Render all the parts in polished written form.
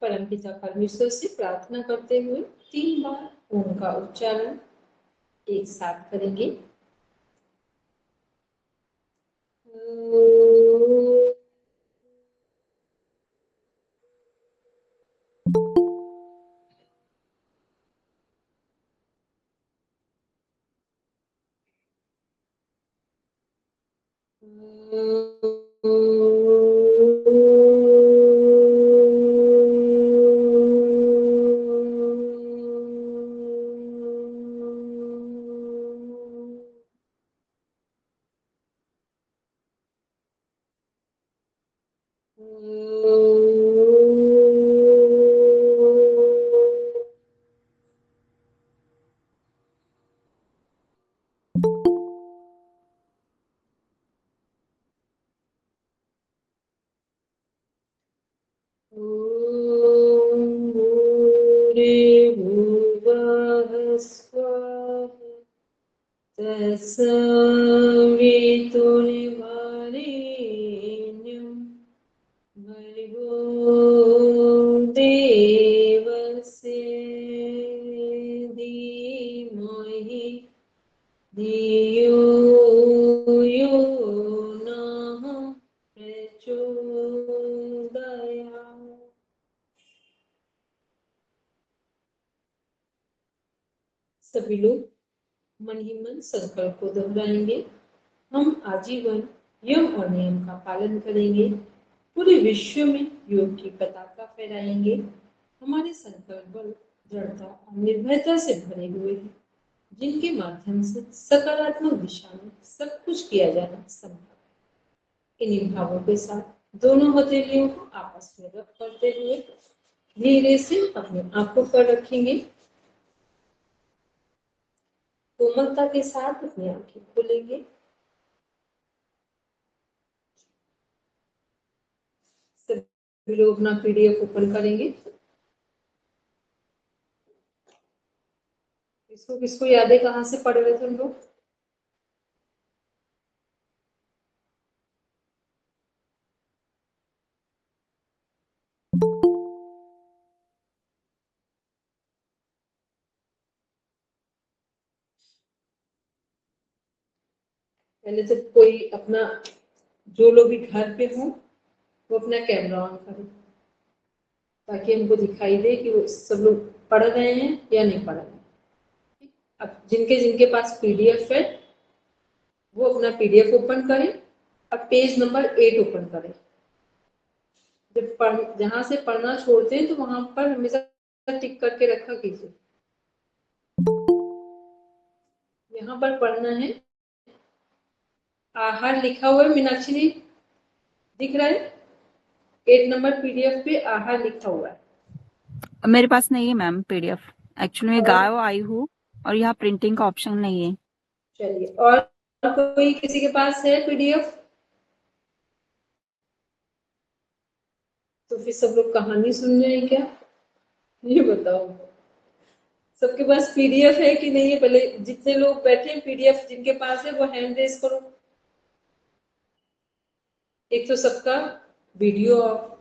परमपिता परमेश्वर से प्रार्थना करते हुए 3 बार ओम का उच्चारण एक साथ करेंगे। तत्सवितुर्वरेण्यं भर्गो देवस्य धीमहि धियो यो नः प्रचोदयात्। सभी लोग मन ही मन संकल्प को दोहराएंगे। हम आजीवन यम और नियम का पालन करेंगे, पूरे विश्व में योग की पताका फहराएंगे। हमारे संकल्प बल दृढ़ता और निर्भयता से भरे हुए हैं, जिनके माध्यम से सकारात्मक दिशा में सब कुछ किया जाना संभव है। इन्हीं भावों के साथ दोनों हथेलियों को आपस में रब करते हुए धीरे से अपने आंखों पर रखेंगे। कोमलता के साथ अपनी आंखें खोलेंगे। सभी लोग अपना पीडीएफ ओपन करेंगे। किसको किसको याद है कहाँ से पढ़ रहे थे हम लोग? पहले तो कोई अपना, जो लोग भी घर पे हों वो अपना कैमरा ऑन करें, ताकि हमको दिखाई दे कि वो सब लोग पढ़ रहे हैं या नहीं पढ़ रहे हैं। अब जिनके जिनके पास पीडीएफ है वो अपना पीडीएफ ओपन करें। अब पेज नंबर 8 ओपन करें। जब जहां से पढ़ना छोड़ते हैं तो वहां पर हमेशा टिक करके रखा कीजिए। यहाँ पर पढ़ना है, आहार लिखा हुआ है। मीनाक्षी जी दिख रहा है? 8 नंबर पीडीएफ पे आहार लिखा हुआ है। मेरे पास नहीं है मैम पीडीएफ, एक्चुअली मैं गाँव आई हूँ और यहाँ प्रिंटिंग का ऑप्शन नहीं है। चलिए, और कोई किसी के पास है पीडीएफ? तो फिर सब लोग कहानी सुन रहे हैं क्या, ये बताओ। सबके पास पीडीएफ है कि नहीं है? पहले जितने लोग बैठे हैं पीडीएफ जिनके पास है वो हैंड रेज करो। एक तो सबका वीडियो ऑफ,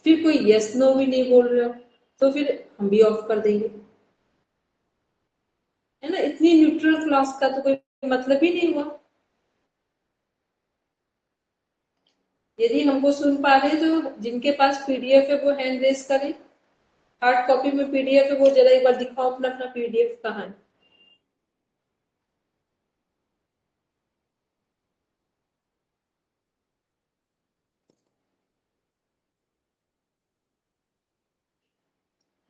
फिर कोई यस नो भी नहीं बोल रहे हो तो फिर हम भी ऑफ कर देंगे, है ना। इतनी न्यूट्रल क्लास का तो कोई मतलब ही नहीं हुआ। यदि हमको सुन पा रहे हैं तो जिनके पास पीडीएफ है वो हैंड रेज करें। हार्ड कॉपी में पीडीएफ है वो जरा एक बार दिखाओ अपना अपना पीडीएफ कहाँ है।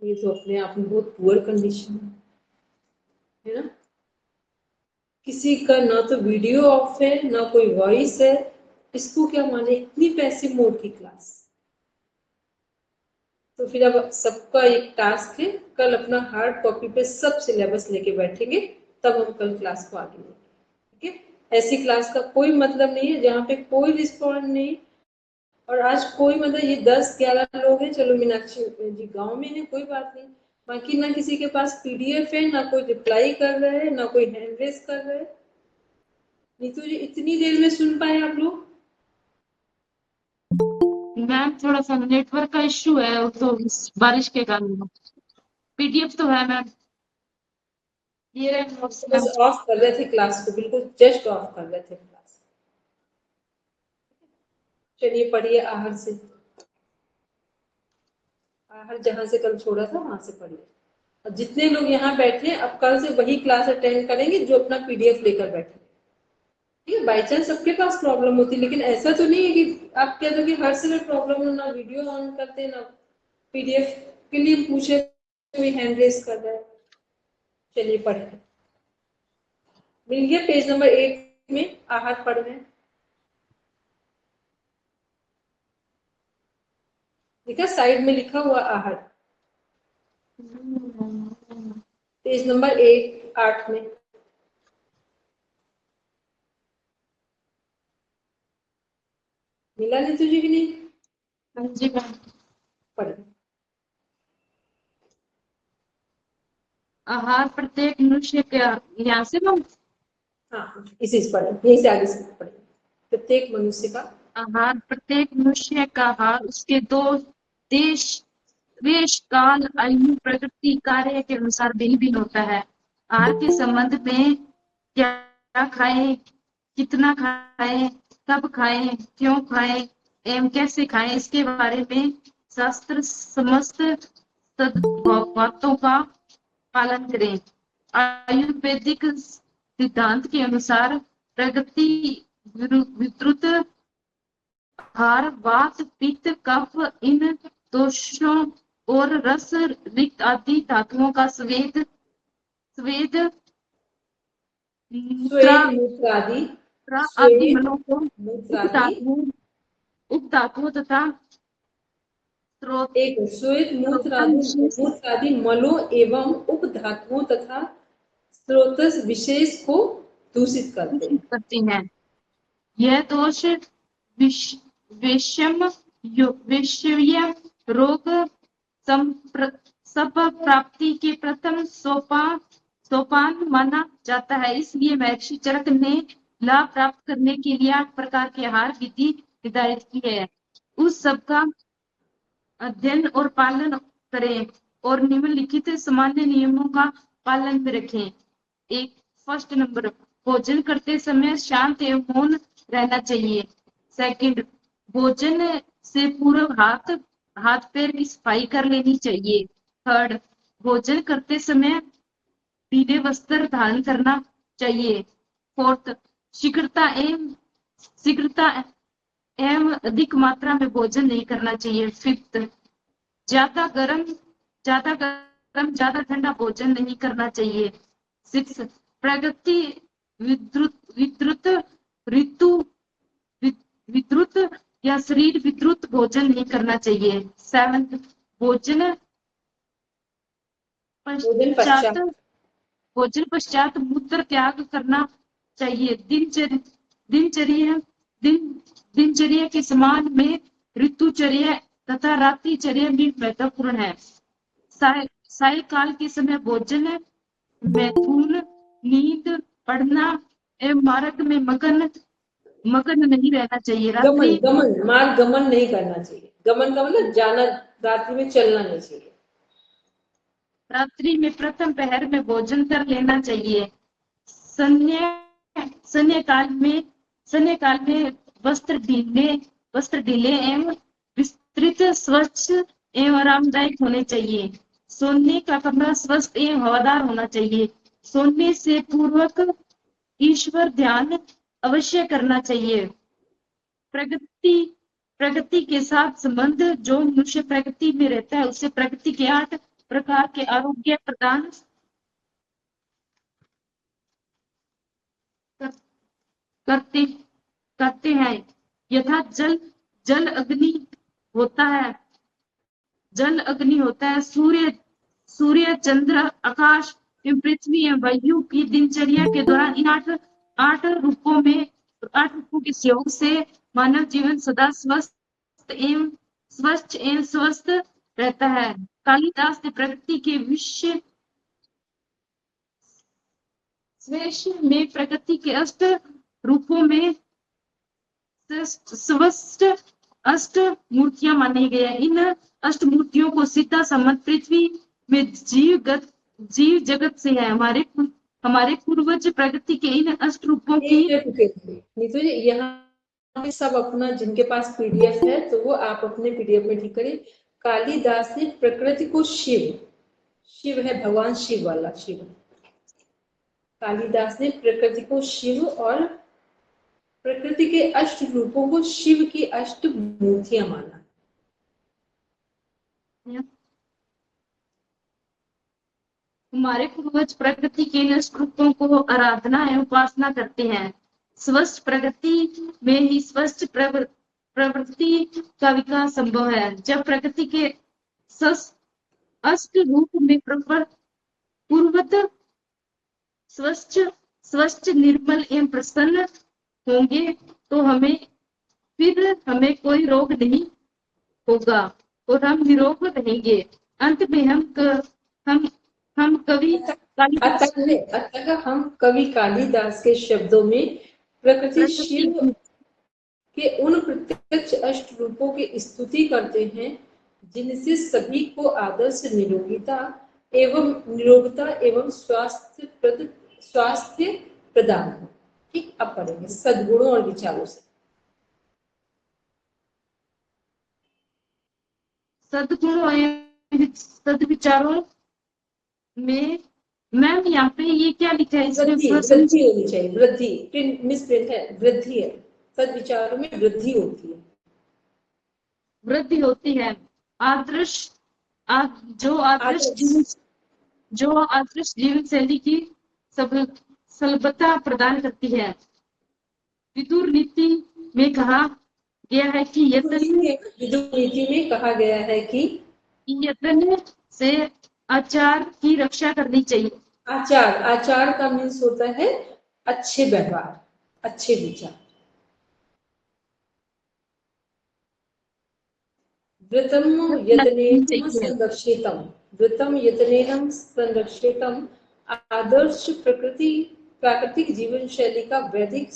ये तो अपने आप में बहुत पुअर कंडीशन है ना। किसी का ना तो वीडियो ऑफ है ना कोई वॉइस है, इसको क्या माने, इतनी पैसिव मोड की क्लास। तो फिर अब सबका एक टास्क है, कल अपना हार्ड कॉपी पे सब सिलेबस लेके बैठेंगे, तब हम कल क्लास को आगे लेंगे। ठीक है, ऐसी क्लास का कोई मतलब नहीं है जहाँ पे कोई रिस्पॉन्ड नहीं। और आज कोई मतलब ये 10-11 लोग हैं, चलो मीनाक्षी जी गांव में है कोई बात नहीं, बाकी ना किसी के पास पीडीएफ है, ना कोई रिप्लाई कर रहा है, ना कोई हैंड रेज कर रहा है। नीतू जी इतनी देर में सुन पाए आप लोग? मैम थोड़ा सा नेटवर्क का इश्यू है, वो तो बारिश के कारण। पीडीएफ तो है मैम, ये रहे notes बस मैम। ऑफ कर रहे थे क्लास को, बिल्कुल जस्ट ऑफ कर रहे थे क्लास। चलिए पढ़िए आहर से, आहर जहां से कल छोड़ा था वहां से पढ़िए। और जितने लोग यहाँ बैठे हैं अब कल से वही क्लास अटेंड करेंगे जो अपना पीडीएफ लेकर बैठे। ठीक है, बाई चांस सबके पास प्रॉब्लम होती है, लेकिन ऐसा तो नहीं है कि आप कह दो कि हर समय प्रॉब्लम हो, ना वीडियो ऑन करते ना पीडीएफ के लिए पूछे, कोई हैंड रेस कर रहा है। चलिए पढ़े, मिल गया पेज नंबर 8 में आहर पढ़ रहे हैं। देखा साइड में लिखा हुआ आहर, पेज नंबर 8 में। मिला नहीं तुझे कि नहीं? हाँ जी मैम। पढ़। आहार प्रत्येक मनुष्य का, यहाँ से मैम हाँ इसी से पढ़े, यहीं से आगे से पढ़े। प्रत्येक मनुष्य का आहार, प्रत्येक मनुष्य का आहार उसके दो देश, वेश, काल, आयु, प्रकृति, कार्य के अनुसार भिन्न भिन्न होता है। आहार के संबंध में क्या खाएं, कितना खाएं, कब खाएं, क्यों खाएं एवं कैसे खाएं, इसके बारे में शास्त्र समस्त बातों का पालन करें। आयुर्वेदिक सिद्धांत के अनुसार प्रकृति विद्रुत आहार वात, पित्त, कफ, इन दोषों और रस, रिक्त आदि धातुओं का स्वेद स्वेद मूत्रा श्वेत मूत्र आदि, आदि श्वेत मलों को मूत्र आदि, उपधातुओं तथा स्रोत एक श्वेत विशेष मूत्र आदि मलों एवं उपधातुओं तथा स्रोतस विशेष को दूषित करते हैं। करती हैं। यह दोष विषम विषय रोग सब प्राप्ति के प्रथम सोपान माना जाता है। इसलिए महर्षि चरक ने लाभ प्राप्त करने के लिए 8 प्रकार की आहार विधि निर्धारित की है। उस सब का अध्ययन और पालन करें और निम्नलिखित सामान्य नियमों का पालन में रखें। एक, फर्स्ट नंबर, भोजन करते समय शांत एवं मौन रहना चाहिए। सेकंड, भोजन से पूर्व हाथ पैर की सफाई कर लेनी चाहिए। थर्ड, भोजन करते समय पीले वस्त्र धारण करना चाहिए। फोर्थ, शीघ्रता एवं अधिक मात्रा में भोजन नहीं करना चाहिए। फिफ्थ, ज्यादा गर्म ज्यादा ठंडा भोजन नहीं करना चाहिए। सिक्स, प्रकृति विद्रुत ऋतु विद्रुत या शरीर विद्रुत भोजन नहीं करना चाहिए। सेवंथ, भोजन पश्चात मूत्र त्याग करना चाहिए। दिनचर्या के समान में ऋतुचर्या तथा रात्रिचर्या भी महत्वपूर्ण है। सायकाल के समय भोजन, मैथुन, नींद, पढ़ना एवं मार्ग में मगन नहीं रहना चाहिए। मार्ग गमन नहीं करना चाहिए। गमन का मतलब जाना, रात्रि में चलना नहीं चाहिए। रात्रि में प्रथम पहर में भोजन कर लेना चाहिए। संध्या काल में वस्त्र ढीले एवं विस्तृत, स्वच्छ एवं आरामदायक होने चाहिए। सोने का कमरा स्वस्थ एवं हवादार होना चाहिए। सोने से पूर्वक ईश्वर ध्यान अवश्य करना चाहिए। प्रकृति के साथ संबंध, जो मनुष्य प्रकृति में रहता है उसे प्रकृति के 8 प्रकार के आरोग्य प्रदान करते हैं। यथा जल अग्नि होता है, सूर्य, चंद्र, आकाश एवं पृथ्वी एवं वायु की दिनचर्या के दौरान इन 8 रूपों के सहयोग से मानव जीवन सदा स्वच्छ एवं स्वस्थ रहता है। कालिदास ने प्रकृति के में प्रकृति के 8 रूपों में स्वस्थ अष्ट मूर्तियां माने गए हैं। इन अष्ट मूर्तियों को सीधा संबंध पृथ्वी में जीव जगत से है। हमारे पूर्वज प्रकृति के इन अष्ट रूपों की नीतू जी यहाँ पे सब अपना जिनके पास पीडीएफ है तो वो आप अपने पीडीएफ में ठीक करें। कालिदास ने प्रकृति को शिव है, भगवान शिव वाला शिव। कालिदास ने प्रकृति को शिव और प्रकृति के अष्ट रूपों को शिव की अष्ट मूर्तियां माना। हमारे पूर्वज प्रकृति के इन अष्ट रूपों को आराधना एवं उपासना करते हैं। स्वस्थ प्रकृति में ही स्वस्थ प्रवृत्ति का विकास संभव है। जब प्रकृति के अष्ट रूप में पूर्वत स्वच्छ निर्मल एवं प्रसन्न होंगे तो फिर हमें कोई रोग नहीं होगा और हम निरोग रहेंगे। अंत में हम कवि कालिदास के शब्दों में प्रकृति शिव के उन प्रत्यक्ष अष्ट रूपों की स्तुति करते हैं जिनसे सभी को आदर्श निरोगता एवं स्वास्थ्य प्रदान हो। ठीक, अब पढ़ेंगे सद्गुणों और विचारों से। सद्गुणों एवं सद्विचारों में मैम यहाँ पे ये क्या लिखा है? वृद्धि होनी चाहिए, वृद्धि मिसप्रिंट है, वृद्धि है। सद्विचारों में वृद्धि होती है, वृद्धि होती है। जो आदर्श जीवन शैली की सुलभता प्रदान करती है। विदुर नीति में कहा गया है कि यत्न से आचार की रक्षा करनी चाहिए। आचार का मीन्स होता है अच्छे व्यवहार, अच्छे विचार। व्रतम यतनेन संरक्षितम आदर्श प्राकृतिक जीवन शैली का वैदिक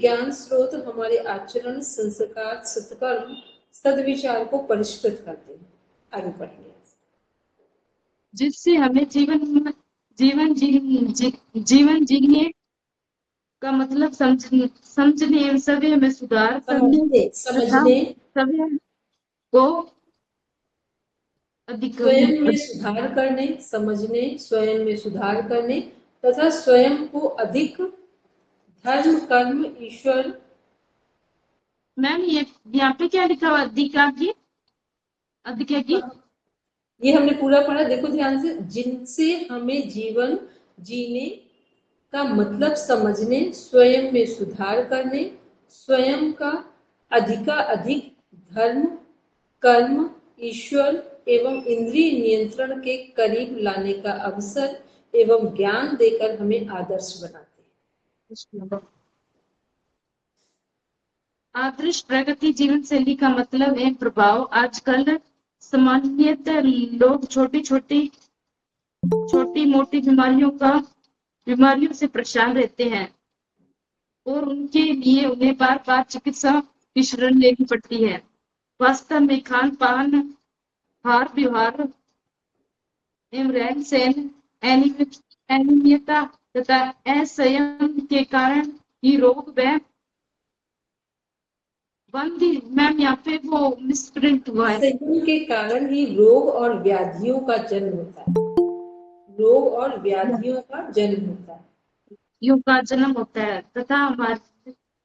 ज्ञान स्रोत हमारे आचरण, संस्कार, सत्कर्म, सद्विचार को परिष्कृत करते हैं। आगे पढ़ेंगे। जिससे हमें जीवन जीने का मतलब समझने एवं सभ्य में सुधार करने को अधिक स्वयं में सुधार करने, समझने, स्वयं में सुधार करने तथा स्वयं को अधिक धर्म, कर्म, ईश्वर। मैम यहाँ पे क्या लिखा हुआ? अधिक ये हमने पूरा पढ़ा, देखो ध्यान से। जिनसे हमें जीवन जीने का मतलब समझने, स्वयं में सुधार करने, स्वयं का अधिक धर्म, कर्म, ईश्वर एवं इंद्रिय नियंत्रण के करीब लाने का अवसर एवं ज्ञान देकर हमें आदर्श बनाते हैं। आदर्श प्रगति जीवन शैली का मतलब है प्रभाव। आजकल सामान्यतः लोग छोटी मोटी बीमारियों से परेशान रहते हैं और उनके लिए उन्हें बार चिकित्सा की शरण लेनी पड़ती है। वास्तव में खान पान, हार व्यवहार एवं रहन सहन, अनियमितता तथा असंयम के कारण ही रोग व मैम यहाँ पे वो मिसप्रिंट हुआ है। संयम के कारण ही रोग और व्याधियों का जन्म होता है। रोग और व्याधियों का जन्म होता है तथा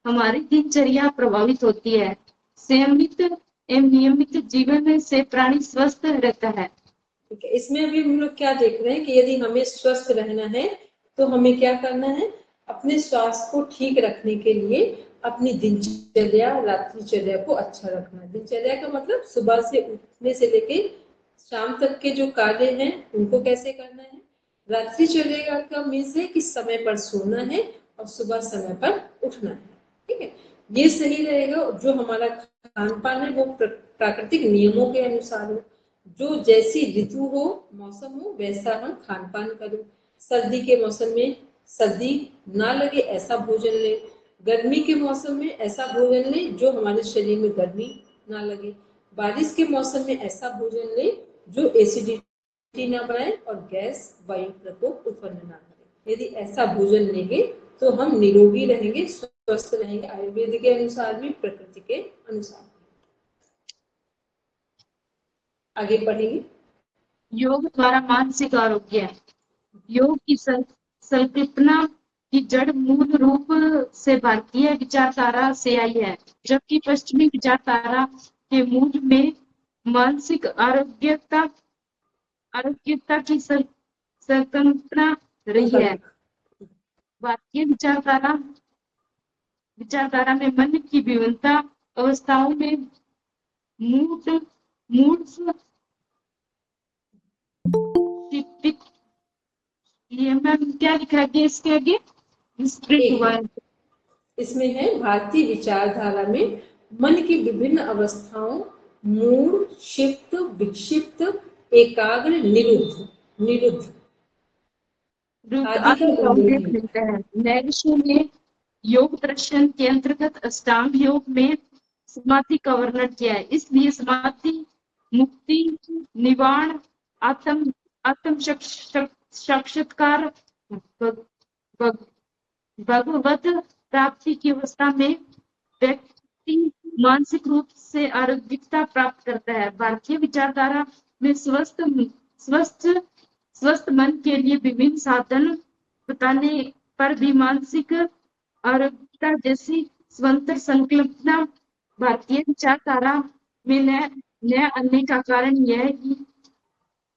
हमारी दिनचर्या प्रभावित होती है। संयमित एवं नियमित जीवन से प्राणी स्वस्थ रहता है। ठीक है, इसमें अभी हम लोग क्या देख रहे हैं कि यदि हमें स्वस्थ रहना है तो हमें क्या करना है? अपने स्वास्थ्य को ठीक रखने के लिए अपनी दिनचर्या, रात्रिचर्या को अच्छा रखना। दिनचर्या का मतलब सुबह से उठने से लेके शाम तक के जो कार्य हैं उनको कैसे करना है। रात्रिचर्या का मीन्स है कि समय पर सोना है और सुबह समय पर उठना है। ठीक है, ये सही रहेगा। जो हमारा खान पान है वो प्राकृतिक नियमों के अनुसार हो। जो जैसी ऋतु हो, मौसम हो, वैसा हम खान पान करें। सर्दी के मौसम में सर्दी ना लगे ऐसा भोजन ले। गर्मी के मौसम में ऐसा भोजन लें जो हमारे शरीर में गर्मी ना लगे। बारिश के मौसम में ऐसा भोजन लें जो एसिडिटी ना बनाए और गैस वायु प्रकोप उत्पन्न ना करे। यदि ऐसा भोजन लेंगे तो हम निरोगी रहेंगे, स्वस्थ रहेंगे, आयुर्वेद के अनुसार भी, प्रकृति के अनुसार भी। आगे पढ़ेंगे। योग द्वारा मानसिक आरोग्य। योग की संकल्पना की जड़ मूल रूप से भारतीय विचारधारा से आई है, जबकि पश्चिमी विचारधारा के मूल में मानसिक आरोग्यता की संकल्पना रही है। भारतीय विचारधारा में मन की विभिन्न अवस्थाओं में ये मैम क्या लिखा है इसके आगे? स्प्लिट हुआ है। इसमें है भारतीय विचारधारा में मन की विभिन्न अवस्थाओं मूढ़, क्षिप्त, विक्षिप्त, एकाग्र, निरुद्ध आदि का उल्लेख मिलता है। महर्षि ने योग दर्शन के अंतर्गत अष्टांग योग में समाधि का वर्णन किया है। इसलिए समाधि मुक्ति, निवाण, आत्म साक्षात्कार, भगवत प्राप्ति की अवस्था में व्यक्ति मानसिक रूप से आरोग्यता प्राप्त करता है। भारतीय विचारधारा में स्वस्थ मन के लिए विभिन्न साधन बताने पर भी मानसिक आरोग्यता जैसी स्वतंत्र संकल्पना भारतीय विचारधारा में नया आने का कारण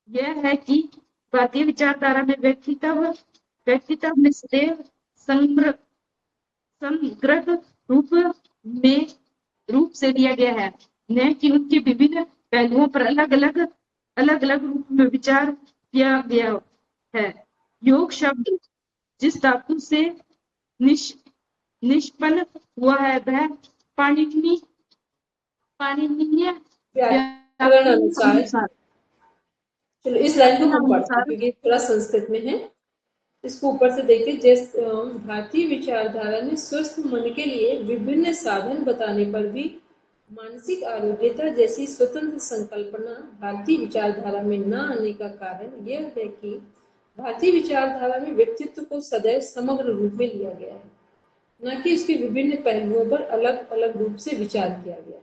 यह है कि भारतीय विचारधारा में व्यक्तित्व में सदैव समग्र रूप से दिया गया है, न कि उनके विभिन्न पहलुओं पर अलग अलग रूप में विचार किया गया है। योग शब्द जिस धातु से निष्पन्न हुआ है वह पाणिनीय व्याकरण अनुसार। चलो इस लाइन को हम पढ़ते हैं क्योंकि थोड़ा संस्कृत में है। इसको ऊपर से देखिए। जैसे भारतीय विचारधारा में स्वस्थ मन के लिए विभिन्न साधन बताने पर भी मानसिक आरोग्यता जैसी स्वतंत्र संकल्पना भारतीय विचारधारा में न आने का कारण यह है कि भारतीय विचारधारा में व्यक्तित्व को सदैव समग्र रूप में लिया गया है, न कि उसके विभिन्न पहलुओं पर अलग अलग रूप से विचार किया गया है।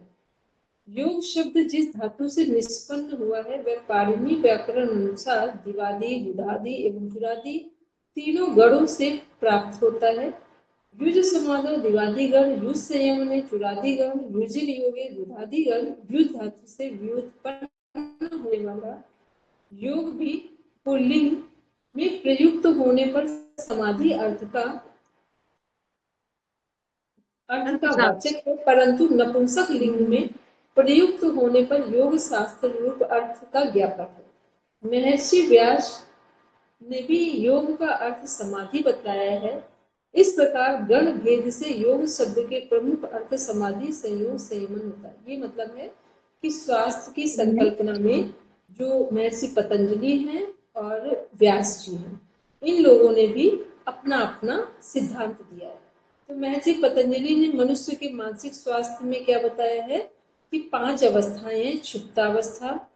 योग शब्द जिस धातु से निष्पन्न हुआ है वह पाणिनि व्याकरण अनुसार दिवादी, युधादि एवं चुरादि तीनों गणों से प्राप्त होता है। युज समानो दिवादी गण, युज संयमने चुरादी गण, युजिर योगे युधादि गण। युज धातु से व्युत्पन्न होने वाला योग भी पुल्लिंग में प्रयुक्त होने पर समाधि अर्थ का वाचक है, परंतु नपुंसक लिंग में प्रयुक्त होने पर योग शास्त्र रूप अर्थ का ज्ञापक है। महर्षि व्यास ने भी योग का अर्थ समाधि बताया है। इस प्रकार गण भेद से योग शब्द के प्रमुख अर्थ समाधि, संयोग, संयमन होता है। ये मतलब है कि स्वास्थ्य की संकल्पना में जो महर्षि पतंजलि हैं और व्यास जी हैं, इन लोगों ने भी अपना अपना सिद्धांत दिया है। तो महर्षि पतंजलि ने मनुष्य के मानसिक स्वास्थ्य में क्या बताया है कि 5 अवस्थाएं हैं। क्षुप्तावस्था,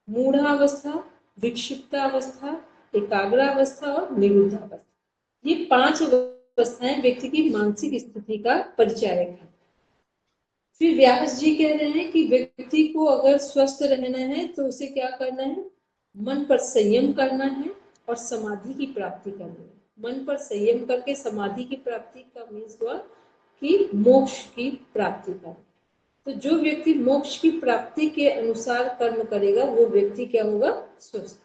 मूढ़ावस्था, विक्षिप्तावस्था, एकाग्रावस्था और निरुद्धावस्था। ये 5 अवस्थाएं व्यक्ति की मानसिक स्थिति का परिचायक है। फिर व्यास जी कह रहे हैं कि व्यक्ति को अगर स्वस्थ रहना है तो उसे क्या करना है, मन पर संयम करना है और समाधि की प्राप्ति करनी है। मन पर संयम करके समाधि की प्राप्ति का मीन्स हुआ कि मोक्ष की प्राप्ति करना। तो जो व्यक्ति मोक्ष की प्राप्ति के अनुसार कर्म करेगा वो व्यक्ति क्या होगा, स्वस्थ।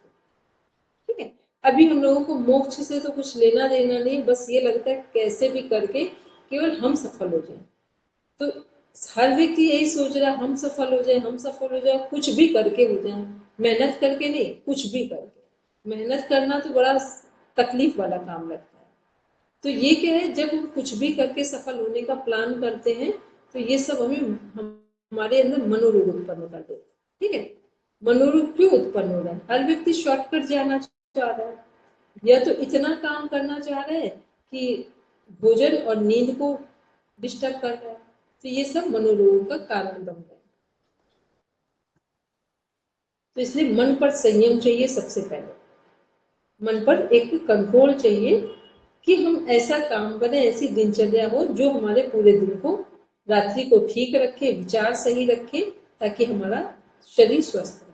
ठीक है। अभी हम लोगों को मोक्ष से तो कुछ लेना देना नहीं, बस ये लगता है कैसे भी करके केवल हम सफल हो जाएं। तो हर व्यक्ति यही सोच रहा है हम सफल हो जाए, हम सफल हो जाए, कुछ भी करके हो जाए, मेहनत करके नहीं, कुछ भी करके। मेहनत करना तो बड़ा तकलीफ वाला काम लगता है। तो ये क्या है, जब हम कुछ भी करके सफल होने का प्लान करते हैं तो ये सब हमारे अंदर मनोरोग उत्पन्न कर देते हैं। ठीक है। मनोरोग क्यों उत्पन्न हो रहा है? हर व्यक्ति शॉर्टकट जाना चाह रहा है, या तो इतना काम करना चाह रहे हैं कि भोजन और नींद को डिस्टर्ब कर रहा है, तो ये सब मनोरोगों का कारण बन रहा है। तो इसलिए मन पर संयम चाहिए। सबसे पहले मन पर एक कंट्रोल चाहिए कि हम ऐसा काम करें, ऐसी दिनचर्या हो जो हमारे पूरे दिन को, रात्रि को ठीक रखे, विचार सही रखे, ताकि हमारा शरीर स्वस्थ रहे।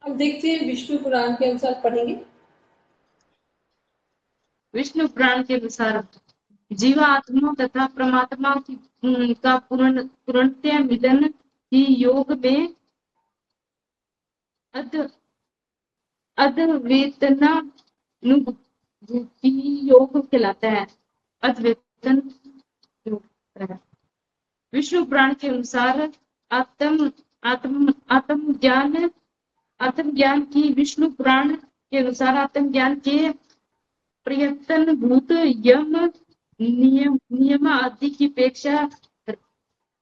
अब देखते हैं विष्णु पुराण के अनुसार पढ़ेंगे। विष्णु पुराण के अनुसार जीवात्मा तथा परमात्मा का पूर्णतः मिलन ही योग में अद्वैतानुभूति योग कहलाता है। अद्वैतन योग है। विष्णु पुराण के अनुसार आत्म आत्म आत्मज्ञान की विष्णु पुराण के अनुसार आत्मज्ञान के प्रयत्न भूत यम नियम आदि की अपेक्षा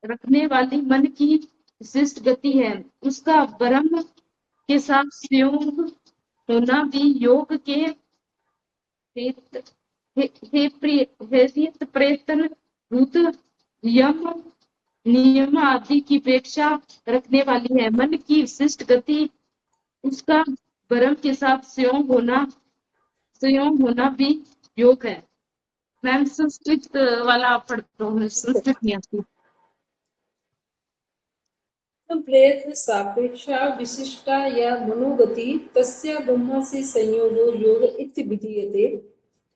रखने वाली मन की विशिष्ट गति है। उसका ब्रह्म के साथ संयोग होना भी योग के प्रयत्न भूत यम नियम आदि की अपेक्षा रखने वाली है। मन की विशिष्ट गति उसका ब्रह्म के साथ संयोग होना भी योग है। मैम संस्कृत वाला पढ़ता हूँ, संस्कृत नहीं आती। प्रयत्न सापेक्षा विशिष्टा या मनोगति तस्य ब्रह्मसि संयोगो योग इति विधीयते।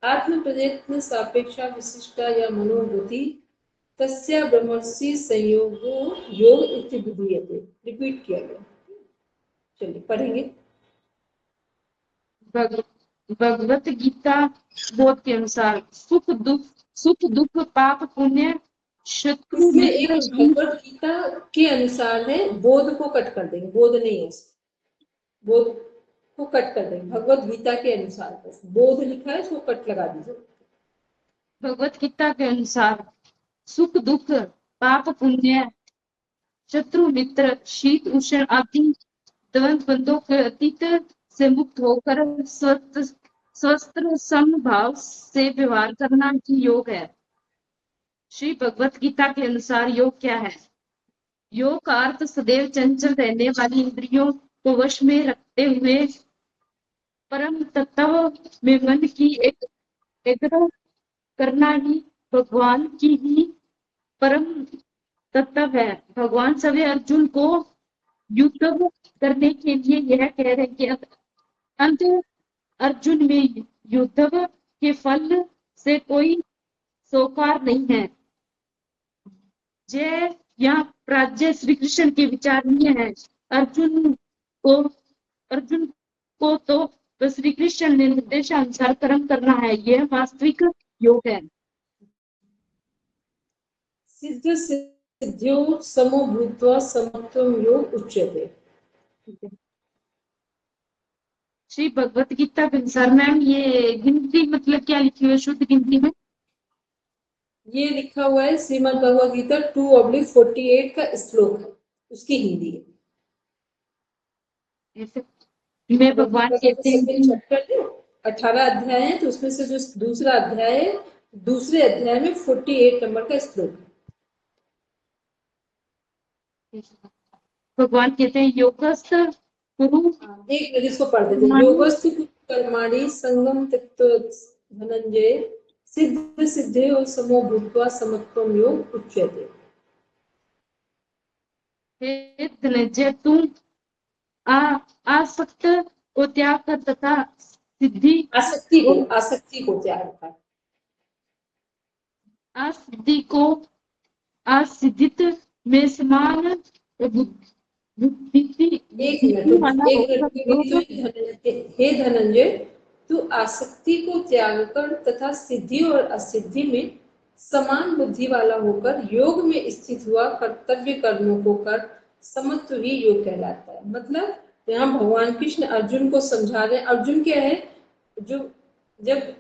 आत्म प्रयत्न सापेक्षा विशिष्टा या मनोगति तस्य ब्रह्मसि संयोगो योग इति विधीयते। रिपीट किया गया। चलिए पढ़ेंगे। भगवत गीता बोध के अनुसार सुख दुख पाप पुण्य शत्रु मित्र भगवत गीता के अनुसार है, बोध को कट कर देंगे, बोध नहीं है, बोध को कट कर देंगे। भगवत गीता के अनुसार बोध लिखा है, उसको कट लगा दीजिए। भगवत गीता के अनुसार सुख दुख पाप पुण्य शत्रु मित्र शीत उष्ण आदि द्वंद्वों के अतीत से मुक्त होकर स्वस्थ समभाव से व्यवहार करना ही योग है। श्री भगवत गीता के अनुसार योग क्या है? योग का अर्थ सदैव चंचल रहने वाली इंद्रियों को वश में रखते हुए परम तत्व में मन की एकाग्र करना ही भगवान की ही परम तत्व है। भगवान सभी अर्जुन को युद्ध करने के लिए यह कह रहे हैं कि अंत अर्जुन में युद्ध के फल से कोई सौकार नहीं है। जय यहाँ प्राज्य श्री कृष्ण के विचारणीय है। अर्जुन को तो श्री कृष्ण ने निर्देशानुसार कर्म करना है, यह वास्तविक योग है। सिद्ध सिद्ध्यो समो भूत्वा समत्वं योग उच्यते। श्री भगवत गीता के अनुसार मैम ये गिनती मतलब क्या लिखी हुई है शुद्ध गिनती में? ये लिखा हुआ है श्रीमद् भगवद गीता 2/48 का श्लोक है, उसकी हिंदी है। मैं भगवान कहते हैं 18 अध्याय है, तो उसमें से जो दूसरा अध्याय है, दूसरे अध्याय में 48 नंबर का श्लोक है। भगवान कहते हैं योगस्थ कुरु, एक मिनट इसको पढ़ देते हैं। योगस्थ कर्माणि संगम त्यक्त्वा धनंजय सिद्ध सिद्धेयो समो भूत्वा समत्वं योग उच्यते। हे धनंजय तुम आसक्त को त्याग कर तथा आसक्ति को त्याग कर असिद्धित में समान हे धनंजय तू आसक्ति को त्याग कर तथा सिद्धि और असिद्धि में समान बुद्धि वाला होकर योग में स्थित हुआ कर्तव्य कर्मों को कर समत्व ही योग कहलाता है। मतलब यहाँ भगवान कृष्ण अर्जुन को समझा रहे हैं। अर्जुन क्या है, जो जब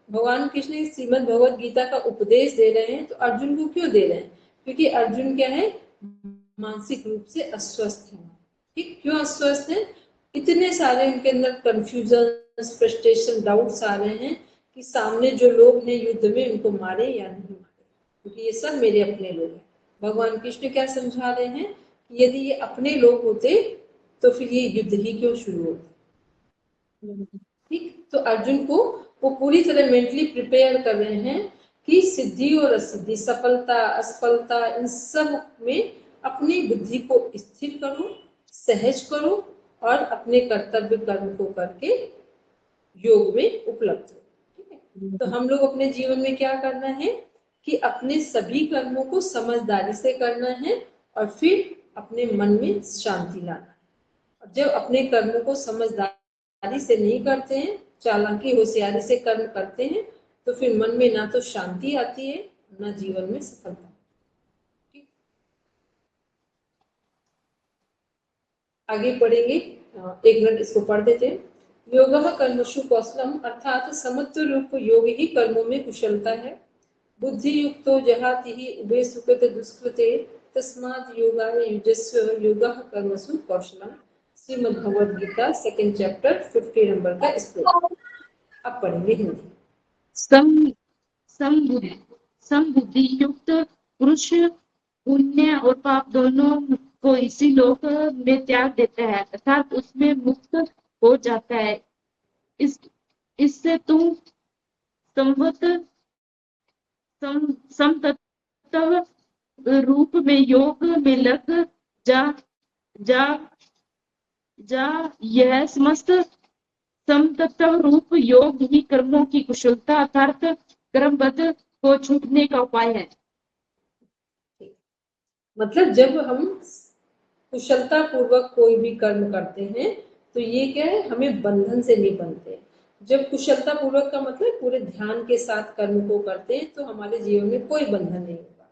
भगवान कृष्ण श्रीमद् भगवद गीता का उपदेश दे रहे हैं तो अर्जुन को क्यों दे रहे हैं? क्योंकि अर्जुन क्या है, मानसिक रूप से अस्वस्थ है। ठीक, क्यों अस्वस्थ है? इतने सारे इनके अंदर कंफ्यूजन, फ्रस्ट्रेशन, डाउट्स आ रहे हैं कि सामने जो लोग हैं युद्ध में उनको मारे या नहीं मारे, क्योंकि ये सब मेरे अपने लोग हैं। भगवान कृष्ण क्या समझा रहे हैं कि यदि ये अपने लोग होते तो फिर ये युद्ध ही क्यों शुरू होता। ठीक, तो अर्जुन को वो पूरी तरह मेंटली प्रिपेयर कर रहे हैं कि सिद्धि और असिद्धि, सफलता असफलता, इन सब में अपनी बुद्धि को स्थिर करो, सहज करो और अपने कर्तव्य कर्म को करके योग में उपलब्ध हो। ठीक है, तो हम लोग अपने जीवन में क्या करना है कि अपने सभी कर्मों को समझदारी से करना है और फिर अपने मन में शांति लाना है। और जब अपने कर्मों को समझदारी से नहीं करते हैं, चालाकी होशियारी से कर्म करते हैं, तो फिर मन में ना तो शांति आती है ना जीवन में सफलता। आगे पढ़ेंगे, एक मिनट इसको पढ़ देते हैं। योगः कर्मसु कौशलम, अर्थात समत्व रूप योग ही कर्मों में कुशलता है। बुद्धि युक्तो जहाति ही उभय सुकृत दुष्कृते, तस्मात् योगाय युजस्व, योगः कर्मसु कौशलम। Shrimad Bhagavad Gita 2nd chapter 50 number का श्लोक। अब पढ़ेंगे हिंदी। समबुद्धि युक्त पुरुष पुण्य और पाप दोनों को इसी लोक में त्याग देता है, अर्थात उसमें मुक्त हो जाता है। इससे तुम समतत्व रूप में योग में लग जा यह समस्त समतत्व रूप योग ही कर्मों की कुशलता अर्थात कर्मबद्ध को छूटने का उपाय है। मतलब जब हम कुशलता पूर्वक कोई भी कर्म करते हैं तो ये क्या है, हमें बंधन से नहीं बनते। जब कुशलता पूर्वक का मतलब पूरे ध्यान के साथ कर्म को करते हैं तो हमारे जीवन में कोई बंधन नहीं होगा।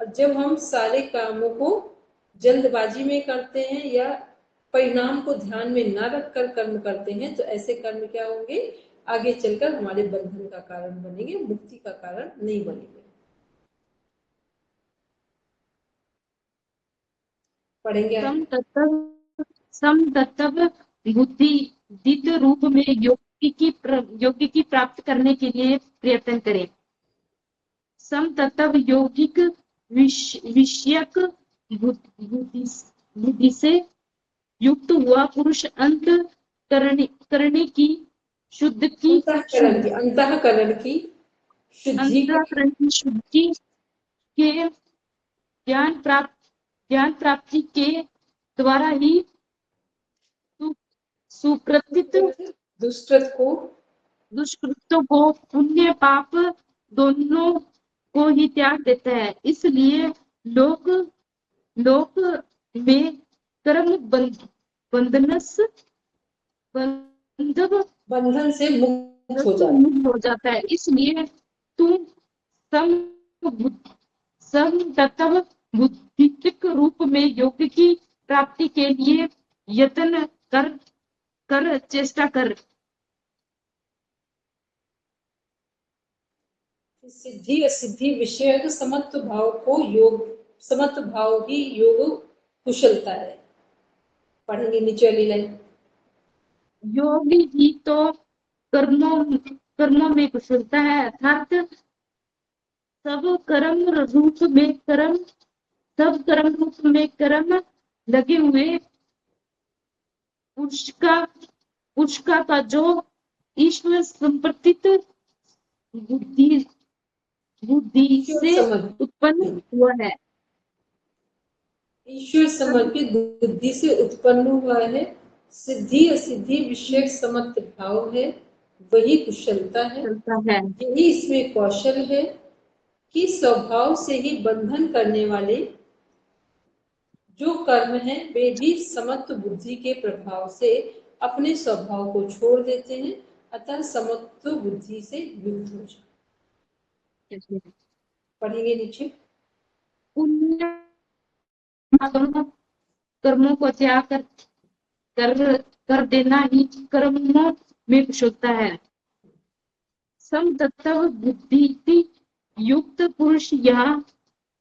और जब हम सारे कामों को जल्दबाजी में करते हैं या परिणाम को ध्यान में न रखकर कर्म करते हैं तो ऐसे कर्म क्या होंगे, आगे चलकर हमारे बंधन का कारण बनेंगे, मुक्ति का कारण नहीं बनेंगे। पढ़ेंगे समतत्व बुद्धि रूप में योग्य की प्राप्त करने के लिए प्रयत्न करें। समतत्व यौगिक विषयक बुद्धि से युक्त हुआ पुरुष अंतःकरण की शुद्धि के ज्ञान प्राप्ति के द्वारा ही सुकृत दुष्कृतों को पुण्य पाप दोनों को ही त्याग देता है। इसलिए लोक में कर्म बंधन से मुक्त हो जाता है। इसलिए तुम समतत्व बुद्धिक रूप में योग की प्राप्ति के लिए यत्न कर चेष्टा कर। सिद्धि असिद्धि विषय समत्व भाव ही योग कुशलता है। पढ़ेंगे नीचे वाली लाइन। योग ही तो कर्मों में कुशलता है, अर्थात सब कर्म रूप में कर्म लगे हुए पुरुष का जो ईश्वर संप्रतित बुद्धि से उत्पन्न हुआ है, ईश्वर समर्पित बुद्धि से उत्पन्न हुआ है। सिद्धि असिद्धि विषय समत्व भाव है, वही कुशलता है। यही इसमें कौशल है कि स्वभाव से ही बंधन करने वाले जो कर्म हैं वे भी समत्व बुद्धि के प्रभाव से अपने स्वभाव को छोड़ देते हैं, अतः समत्व बुद्धि से युक्त हो जाए। पढ़ेंगे नीचे। कर्मों को त्याग कर देना ही कर्मों में कुशलता है। समतत्व बुद्धि युक्त पुरुष यहाँ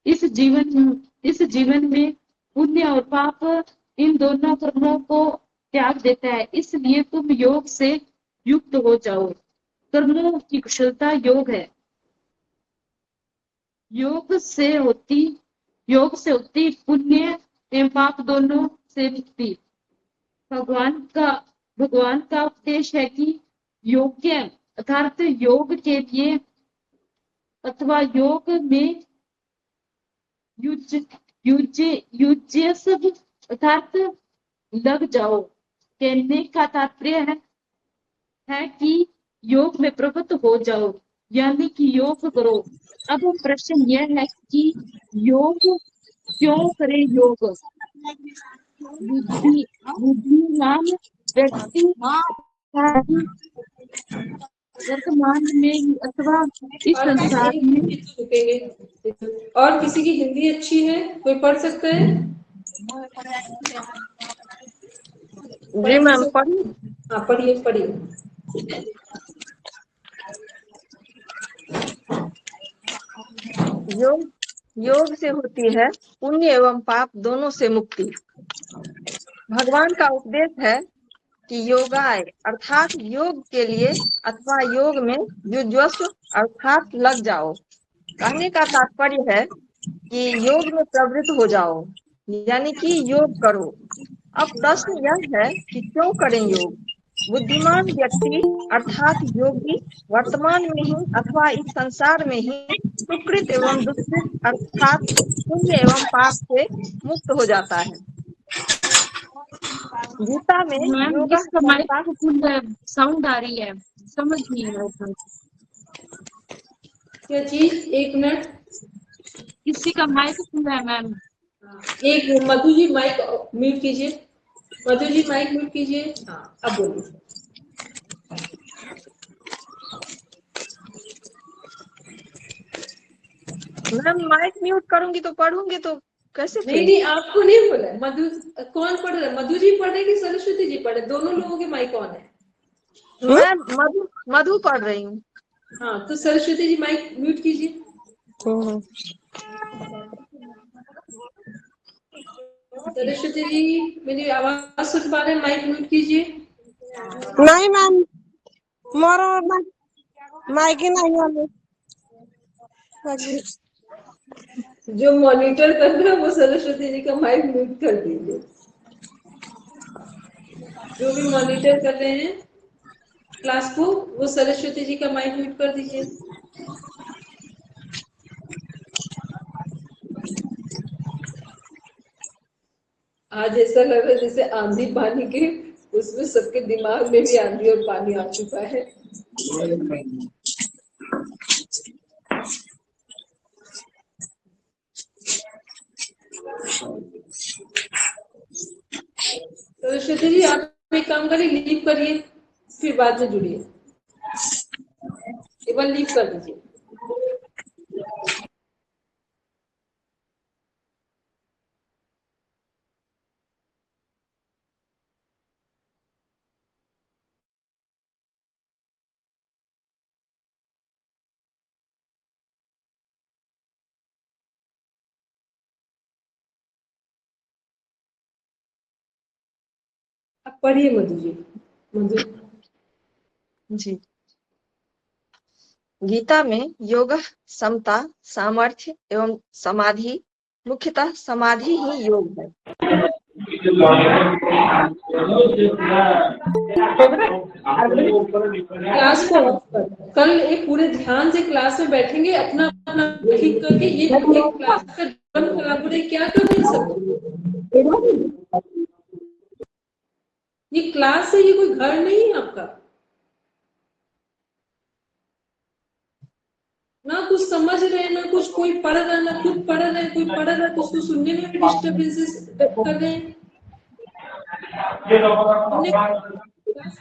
इस जीवन में पुण्य और पाप इन दोनों कर्मों को त्याग देता है। इसलिए तुम योग से युक्त हो जाओ। कर्मों की कुशलता योग है। योग से होती पुण्य एवं पाप दोनों से मुक्ति। भगवान का उपदेश है कि योग्य अर्थात योग के लिए अथवा योग में युज्य सब अर्थात लग जाओ। कहने का तात्पर्य है कि योग में प्रवृत्त हो जाओ, यानी कि योग करो। अब प्रश्न यह है कि योग क्यों करें? योग बुद्धिमान व्यक्ति वर्तमान में अथवा इस और संसार एक में मिनट रुकेंगे। और किसी की हिंदी अच्छी है, कोई पढ़ सकता है? जी मैम पढ़ी। हाँ पढ़िए पढ़िए। योग योग से होती है पुण्य एवं पाप दोनों से मुक्ति। भगवान का उपदेश है कि योगाय अर्थात योग के लिए अथवा योग में युज्वस्व अर्थात लग जाओ। कहने का तात्पर्य है कि योग में प्रवृत्त हो जाओ, यानी कि योग करो। अब प्रश्न यह है कि क्यों करें योग? बुद्धिमान व्यक्ति अर्थात योगी वर्तमान में ही अथवा इस संसार में ही सुकृत एवं दुष्कृत अर्थात पुण्य एवं पाप से मुक्त हो जाता है। गीता में मैम योगा इसका समता माइक फुल साउंड आ रही है, समझ नहीं आ रहा। क्या चीज? एक मिनट। किसी का माइक फुल है मैम। एक मधु जी माइक म्यूट कीजिए। मधु जी माइक म्यूट कीजिए। हाँ अब बोलिए। मैम माइक म्यूट करूंगी तो पढ़ूंगी तो कैसे नहीं फिर? नहीं आपको नहीं बोला। मधु कौन पढ़ रहा है? मधु जी पढ़ रहे कि सरस्वती जी पढ़ रहे? दोनों लोगों के माइक ऑन है। मैं मधु पढ़ रही हूँ। हाँ तो सरस्वती जी माइक म्यूट कीजिए। सरस्वती जी मेरी आवाज सुन पा रहे हैं? माइक म्यूट कीजिए। नहीं मैम, मोर माइक नहीं है। जो मॉनिटर कर रहा है वो सरस्वती जी का माइक म्यूट कर दीजिए। जो भी मॉनिटर कर रहे हैं क्लास को वो सरस्वती जी का माइक म्यूट कर दीजिए। आज ऐसा लग रहा है जैसे आंधी पानी के उसमें सबके दिमाग में भी आंधी और पानी आ चुका है। सरस्वती जी आप एक काम करिए, लीव करिए फिर बाद में जुड़िए। एक बार लीव कर दीजिए। अब पढ़िए मधु जी। मधु जी। गीता में योग समता सामर्थ्य एवं समाधि, मुख्यतः समाधि ही योग है। क्लास को ऑफ कर। कल एक पूरे ध्यान से क्लास में बैठेंगे, अपना अपना ठीक करके। ये एक क्लास का जीवन खराब हो रहा है, क्या कर रहे हैं सब? ये क्लास है, ये कोई घर नहीं है आपका। ना कुछ समझ रहे हैं, ना कुछ कोई पढ़ रहा है, ना खुद पढ़ रहे हैं। कोई पढ़ रहा है तो उसको सुनने में भी डिस्टर्बेंसेस कर रहे हैं।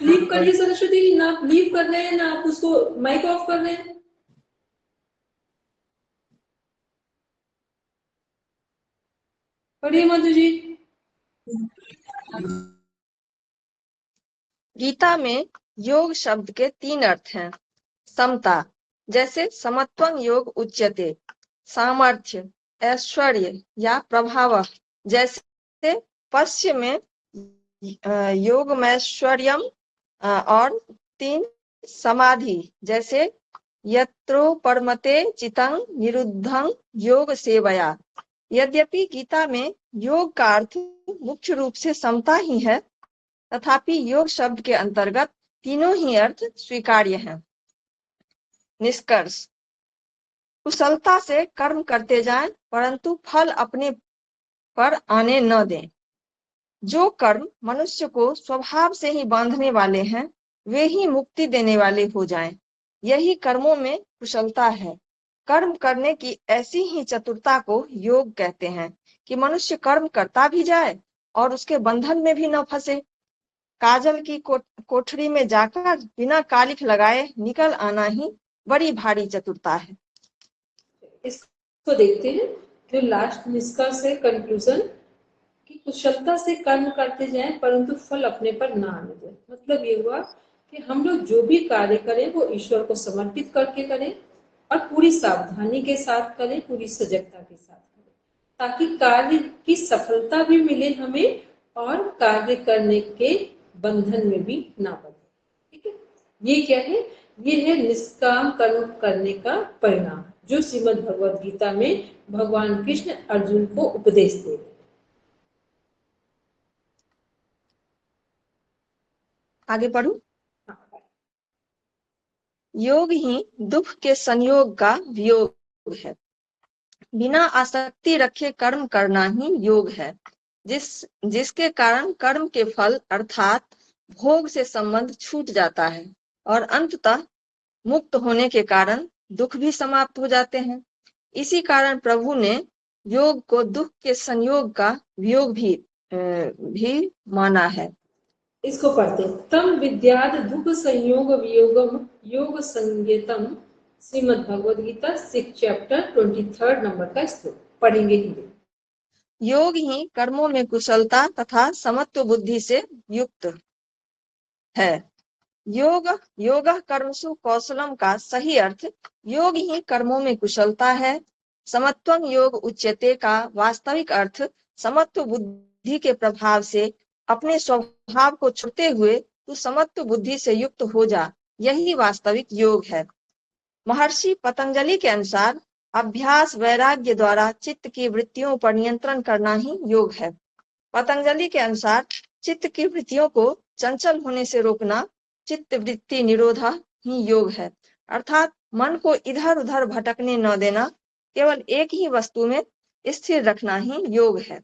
लीव करिए सरस्वती जी। ना आप लीव कर रहे हैं ना आप उसको माइक ऑफ कर रहे हैं। पढ़िए मधु जी। गीता में योग शब्द के 3 अर्थ हैं। समता जैसे समत्वं योग उच्यते, सामर्थ्य ऐश्वर्य या प्रभाव जैसे पश्य में योगमैश्वर्यम, और 3 समाधि, जैसे यत्रो परमते चितं निरुद्धं योग सेवया। यद्यपि गीता में योग का अर्थ मुख्य रूप से समता ही है, तथापि योग शब्द के अंतर्गत तीनों ही अर्थ स्वीकार्य हैं। निष्कर्ष, कुशलता से कर्म करते जाएं, परंतु फल अपने पर आने न दें। जो कर्म मनुष्य को स्वभाव से ही बांधने वाले हैं, वे ही मुक्ति देने वाले हो जाएं। यही कर्मों में कुशलता है। कर्म करने की ऐसी ही चतुरता को योग कहते हैं कि मनुष्य कर्म करता भी जाए और उसके बंधन में भी न फंसे। काजल की कोठरी में जाकर बिना कालिख लगाए निकल आना ही बड़ी भारी चतुरता है। इसको देखते हैं। जो लास्ट निष्कर्ष है, कंक्लूजन, कि कुशलता से कर्म करते जाएं परंतु फल अपने पर ना आने दें। मतलब ये हुआ कि हम लोग जो भी कार्य करें वो ईश्वर को समर्पित करके करें और पूरी सावधानी के साथ करें, पूरी सजगता के साथ करें, ताकि कार्य की सफलता भी मिले हमें और कार्य करने के बंधन में भी ना बंधे। ठीक है, ये क्या है? ये है निष्काम कर्म करने का परिणाम, जो श्रीमद् भगवद गीता में भगवान कृष्ण अर्जुन को उपदेश दे रहे हैं। आगे पढ़ू। योग ही दुख के संयोग का वियोग है। बिना आसक्ति रखे कर्म करना ही योग है, जिसके कारण कर्म के फल अर्थात भोग से संबंध छूट जाता है और अंततः मुक्त होने के कारण दुख भी समाप्त हो जाते हैं। इसी कारण प्रभु ने योग को दुख के संयोग का वियोग भी माना है। इसको पढ़ते हैं। तम विद्याद दुख संयोग वियोगम योग संज्ञेतम, श्रीमद् भगवद गीता 6 चैप्टर 23 नंबर का श्लोक पढ़ेंगे हिंदी। योग ही कर्मों में कुशलता तथा समत्व बुद्धि से युक्त है। योग कर्मसु कौशलम का सही अर्थ योग ही कर्मों में कुशलता है। समत्वं योग उच्यते का वास्तविक अर्थ समत्व बुद्धि के प्रभाव से अपने स्वभाव को छोड़ते हुए तू समत्व बुद्धि से युक्त हो जा, यही वास्तविक योग है। महर्षि पतंजलि के अनुसार अभ्यास वैराग्य द्वारा चित्त की वृत्तियों पर नियंत्रण करना ही योग है। पतंजलि के अनुसार चित्त की वृत्तियों को चंचल होने से रोकना चित्त वृत्ति निरोधा ही योग है, अर्थात मन को इधर उधर भटकने न देना, केवल एक ही वस्तु में स्थिर रखना ही योग है।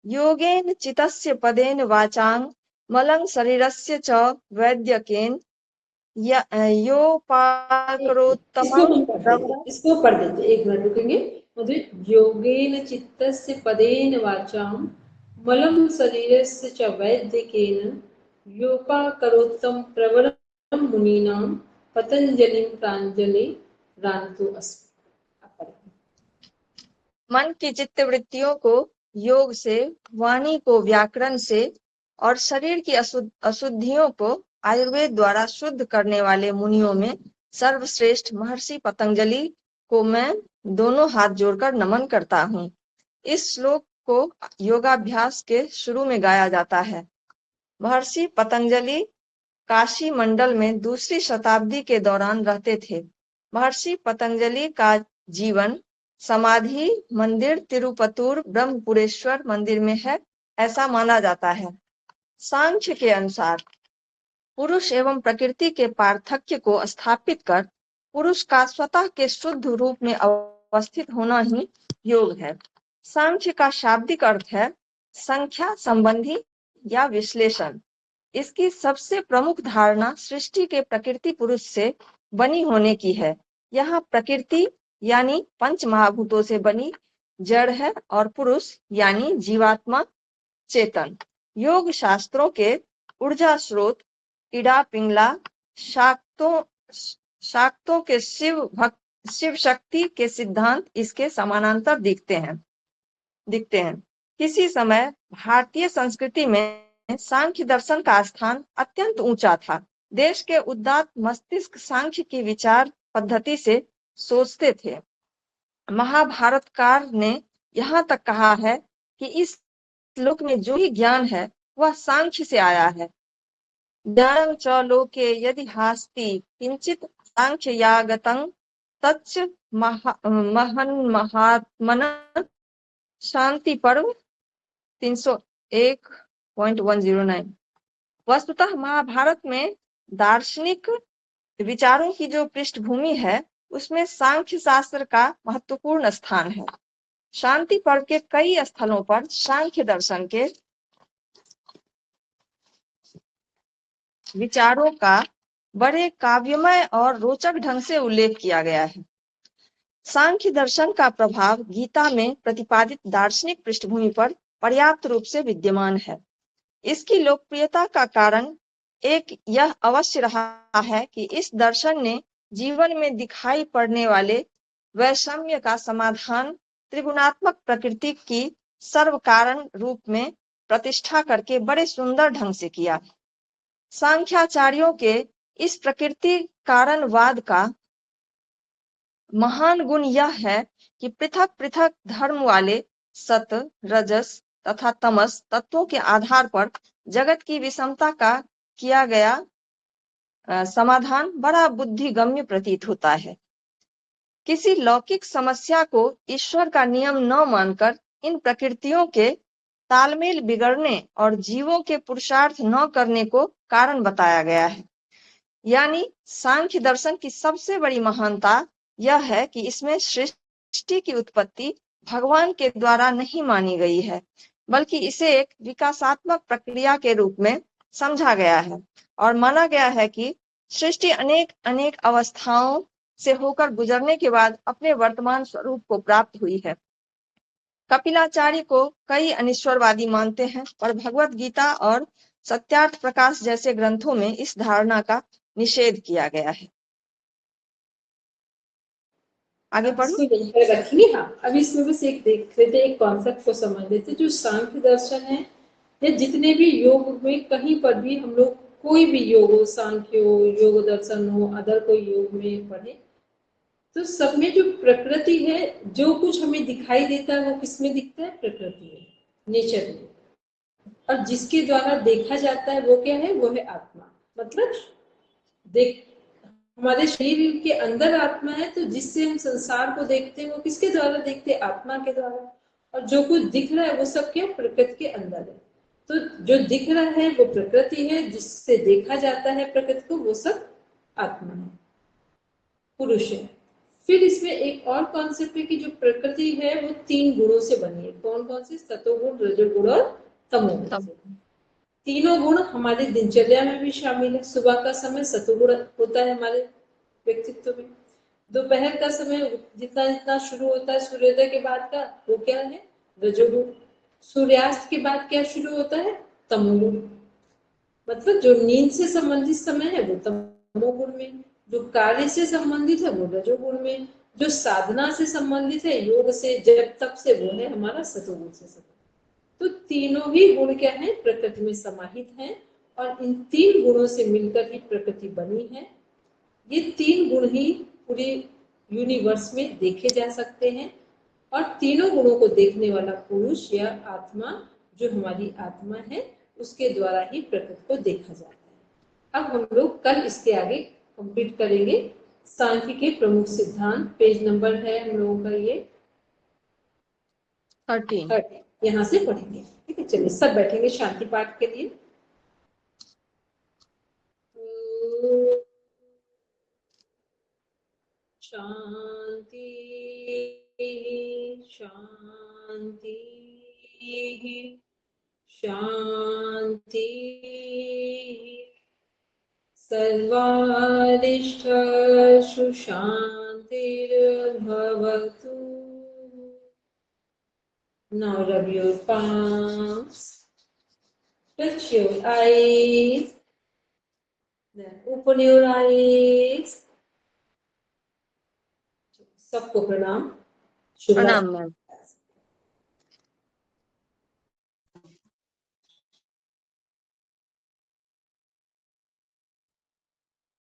योगेन चित्तस्य पदेन वाचांग मलं शरीरस्य च वैद्यकेन इसको पढ़ देते, एक मिनट रुकेंगे। योगेन चित्तस्य पदेन वाचाम मलं शरीरस्य च वैद्यकेन योपाकरोत्तम प्रवरम मुनीनां पतंजलिं प्रांजलि रांतु अस्मि। मन की चित्त वृत्तियों को योग से, वाणी को व्याकरण से और शरीर की अशुद्धियों को आयुर्वेद द्वारा शुद्ध करने वाले मुनियों में सर्वश्रेष्ठ महर्षि पतंजलि को मैं दोनों हाथ जोड़कर नमन करता हूँ। इस श्लोक को योगाभ्यास के शुरू में गाया जाता है। महर्षि पतंजलि काशी मंडल में दूसरी शताब्दी के दौरान रहते थे। महर्षि पतंजलि का जीवन समाधि मंदिर तिरुपतुर ब्रह्मपुरेश्वर मंदिर में है, ऐसा माना जाता है। सांख्य के अनुसार पुरुष एवं प्रकृति के पार्थक्य को स्थापित कर पुरुष का स्वतः के शुद्ध रूप में अवस्थित होना ही योग है। सांख्य का शाब्दिक अर्थ है संख्या संबंधी या विश्लेषण। इसकी सबसे प्रमुख धारणा सृष्टि के प्रकृति पुरुष से बनी होने की है। यहाँ प्रकृति यानी पंच महाभूतों से बनी जड़ है और पुरुष यानी जीवात्मा चेतन। योग शास्त्रों के ऊर्जा स्रोत इड़ा पिंगला शाक्तों के शिव शक्ति के सिद्धांत इसके समानांतर दिखते हैं। किसी समय भारतीय संस्कृति में सांख्य दर्शन का स्थान अत्यंत ऊंचा था। देश के उदात्त मस्तिष्क सांख्य की विचार पद्धति से सोचते थे। महाभारतकार ने यहाँ तक कहा है कि इस लोक में जो भी ज्ञान है वह सांख्य से आया है। ज्ञानं च लोके यदि हास्ति किंचित सांख्ययागतं तच्च महन्महात्मनः शांति पर्व 301.109। वस्तुतः महाभारत में दार्शनिक विचारों की जो पृष्ठभूमि है उसमें सांख्य शास्त्र का महत्वपूर्ण स्थान है। शांति पर्व के कई स्थलों पर सांख्य दर्शन के विचारों का बड़े काव्यमय और रोचक ढंग से उल्लेख किया गया है। सांख्य दर्शन का प्रभाव गीता में प्रतिपादित दार्शनिक पृष्ठभूमि पर पर्याप्त रूप से विद्यमान है। इसकी लोकप्रियता का कारण एक यह अवश्य रहा है कि इस दर्शन ने जीवन में दिखाई पड़ने वाले वैषम्य का समाधान त्रिगुणात्मक प्रकृति की सर्व कारण रूप में प्रतिष्ठा करके बड़े सुंदर ढंग से किया। सांख्याचार्यों के इस प्रकृति कारणवाद का महान गुण यह है कि पृथक पृथक धर्म वाले सत, रजस तथा तमस तत्वों के आधार पर जगत की विषमता का किया गया समाधान बड़ा बुद्धिगम्य प्रतीत होता है। किसी लौकिक समस्या को ईश्वर का नियम न मानकर इन प्रकृतियों के तालमेल बिगड़ने और जीवों के पुरुषार्थ न करने को कारण बताया गया है। यानी सांख्य दर्शन की सबसे बड़ी महानता यह है कि इसमें सृष्टि की उत्पत्ति भगवान के द्वारा नहीं मानी गई है, बल्कि इसे एक विकासात्मक प्रक्रिया के रूप में समझा गया है और माना गया है कि सृष्टि अनेक अनेक अवस्थाओं से होकर गुजरने के बाद अपने वर्तमान स्वरूप को प्राप्त हुई है। कपिलाचार्य को कई अनिश्वरवादी मानते हैं, पर भगवत गीता और सत्यार्थ प्रकाश जैसे ग्रंथों में इस धारणा का निषेध किया गया है। आगे पढ़ो। इसको यहीं पर रखिए। हाँ, अब इसमें बस एक देख लेते, एक कॉन्सेप्ट को समझ लेते। जो सांख्य दर्शन है या जितने भी योग में कहीं पर भी हम लोग कोई भी योग हो, सांख्य हो, योग दर्शन हो, अदर कोई योग में पढ़े, तो सब में जो प्रकृति है, जो कुछ हमें दिखाई देता है वो किसमें दिखता है? प्रकृति में, नेचर में। और जिसके द्वारा देखा जाता है वो क्या है? वो है आत्मा। मतलब देख, हमारे शरीर के अंदर आत्मा है, तो जिससे हम संसार को देखते हैं वो किसके द्वारा देखते हैं? आत्मा के द्वारा। और जो कुछ दिख रहा है वो सब क्या? प्रकृति के अंदर है। तो जो दिख रहा है वो प्रकृति है, जिससे देखा जाता है प्रकृति को वो सब आत्मा है, पुरुष है। फिर इसमें एक और कॉन्सेप्ट है कि जो प्रकृति है वो 3 गुणों से बनी है। कौन कौन से? सतोगुण, रजोगुण और तमोगुण से। तीनों गुण हमारे दिनचर्या में भी शामिल है। सुबह का समय सतोगुण होता है हमारे व्यक्तित्व में। दोपहर का समय जितना जितना शुरू होता है सूर्योदय के बाद का, वो क्या है? रजोगुण। सूर्यास्त के बाद क्या शुरू होता है? तमोगुण। मतलब जो नींद से संबंधित समय है वो तमोगुण में, जो कार्य से संबंधित है वो रजोगुण में, जो साधना से संबंधित है, योग से, जब तक से, वो है हमारा सतोगुण से संबंधित। तो तीनों ही गुण क्या है? प्रकृति में समाहित हैं। और इन 3 गुणों से मिलकर ही प्रकृति बनी है। ये 3 गुण ही पूरे यूनिवर्स में देखे जा सकते हैं। और तीनों गुणों को देखने वाला पुरुष या आत्मा, जो हमारी आत्मा है, उसके द्वारा ही प्रकृति को देखा जाता है। अब हम लोग कल इसके आगे कंप्लीट करेंगे। सांख्य के प्रमुख सिद्धांत, पेज नंबर है हम लोगों का ये 13। यहाँ से पढ़ेंगे। ठीक है, चलिए सब बैठेंगे शांति पाठ के लिए। शांति शांति शांति। सर्वारिष्ठेषु शान्तिर्भवतु। Now rub your palms, touch your eyes, then open your eyes. सबको प्रणाम। प्रणाम मैम।